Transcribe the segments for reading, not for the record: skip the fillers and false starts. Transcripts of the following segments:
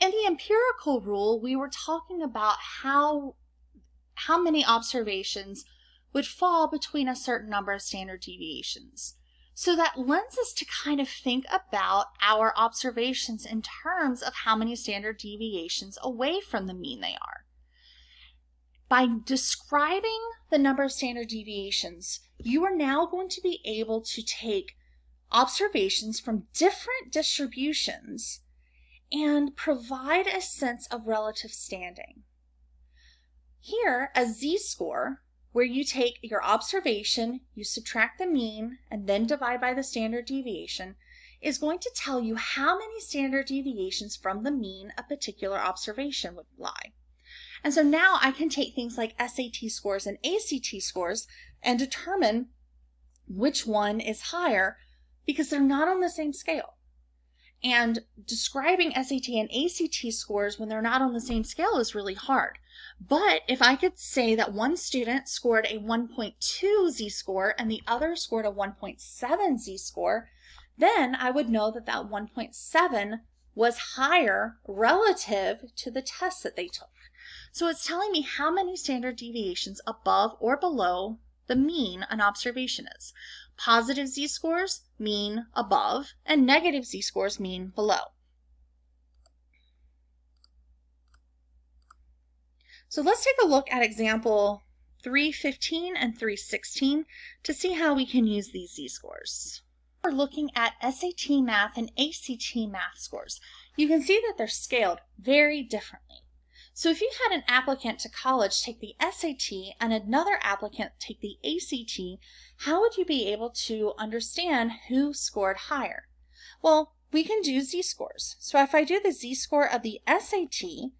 in the empirical rule, we were talking about how many observations would fall between a certain number of standard deviations. So that lends us to kind of think about our observations in terms of how many standard deviations away from the mean they are. By describing the number of standard deviations, you are now going to be able to take observations from different distributions and provide a sense of relative standing. Here, a z-score, where you take your observation, you subtract the mean, and then divide by the standard deviation, is going to tell you how many standard deviations from the mean a particular observation would lie. And so now I can take things like SAT scores and ACT scores and determine which one is higher because they're not on the same scale. And describing SAT and ACT scores when they're not on the same scale is really hard. But if I could say that one student scored a 1.2 z-score and the other scored a 1.7 z-score, then I would know that that 1.7 was higher relative to the test that they took. So it's telling me how many standard deviations above or below the mean an observation is. Positive z-scores mean above, and negative z-scores mean below. So let's take a look at example 315 and 316 to see how we can use these z-scores. We're looking at SAT math and ACT math scores. You can see that they're scaled very differently. So if you had an applicant to college take the SAT and another applicant take the ACT, how would you be able to understand who scored higher? Well, we can do z-scores. So if I do the z-score of the SAT,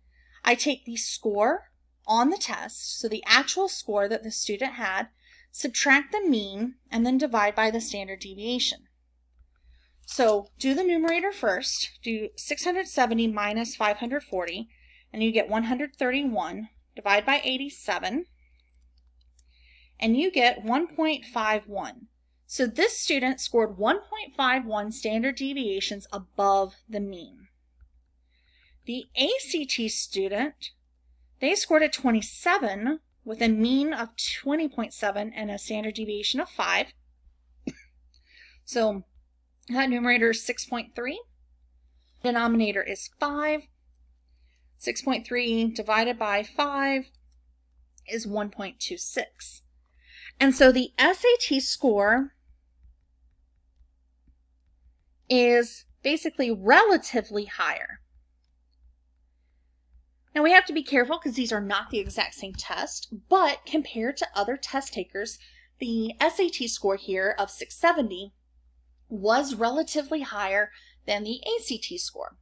I take the score on the test, so the actual score that the student had, subtract the mean, and then divide by the standard deviation. So do the numerator first, do 670 minus 540, and you get 131, divide by 87, and you get 1.51. So this student scored 1.51 standard deviations above the mean. The ACT student, they scored a 27 with a mean of 20.7 and a standard deviation of 5. So that numerator is 6.3. Denominator is 5. 6.3 divided by 5 is 1.26. And so the SAT score is basically relatively higher. Now we have to be careful because these are not the exact same test, but compared to other test takers, the SAT score here of 670 was relatively higher than the ACT score.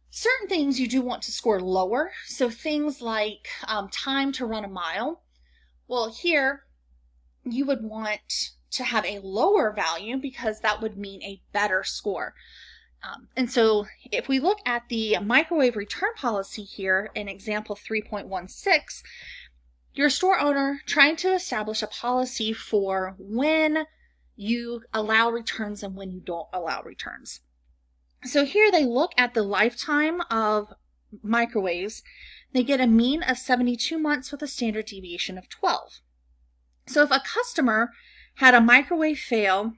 Certain things you do want to score lower, so things like time to run a mile. Well, here you would want to have a lower value because that would mean a better score. And so if we look at the microwave return policy here in example 3.16, you're a store owner trying to establish a policy for when you allow returns and when you don't allow returns. So here they look at the lifetime of microwaves. They get a mean of 72 months with a standard deviation of 12. So if a customer had a microwave fail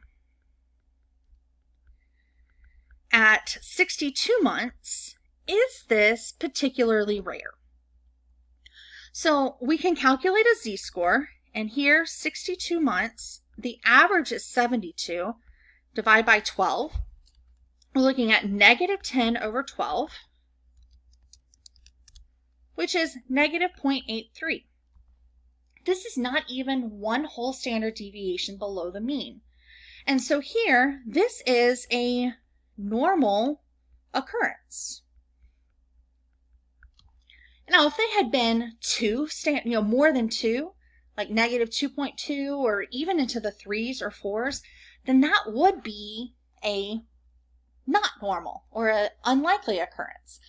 at 62 months, is this particularly rare? So we can calculate a z-score, and here 62 months, the average is 72, divide by 12. We're looking at negative 10 over 12, which is negative 0.83. This is not even one whole standard deviation below the mean. And so here, this is a normal occurrence. Now, if they had been more than 2, like negative 2.2 or even into the 3s or 4s, then that would be a not normal or an unlikely occurrence.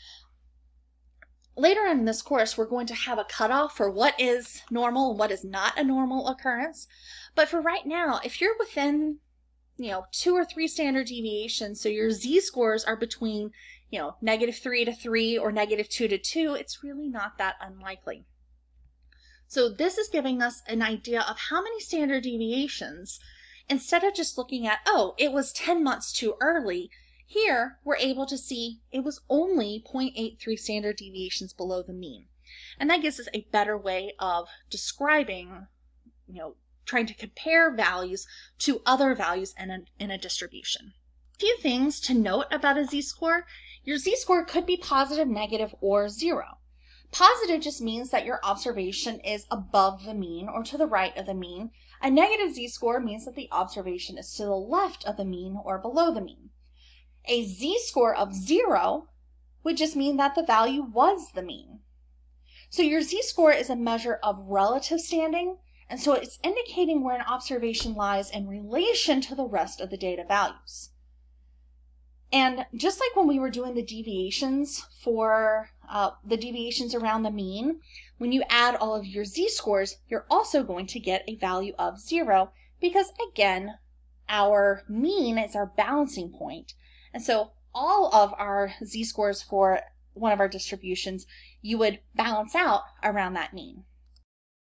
Later in this course, we're going to have a cutoff for what is normal and what is not a normal occurrence. But for right now, if you're within 2 or 3 standard deviations, so your z-scores are between -3 to 3 or -2 to 2, it's really not that unlikely. So this is giving us an idea of how many standard deviations, instead of just looking at, oh, it was 10 months too early, here we're able to see it was only 0.83 standard deviations below the mean. And that gives us a better way of describing, trying to compare values to other values in a distribution. A few things to note about a z-score. Your z-score could be positive, negative, or 0. Positive just means that your observation is above the mean or to the right of the mean. A negative z-score means that the observation is to the left of the mean or below the mean. A z-score of 0 would just mean that the value was the mean. So your z-score is a measure of relative standing, and so it's indicating where an observation lies in relation to the rest of the data values. And just like when we were doing the deviations for the deviations around the mean, when you add all of your z-scores, you're also going to get a value of 0 because, again, our mean is our balancing point. And so all of our z-scores for one of our distributions, you would balance out around that mean.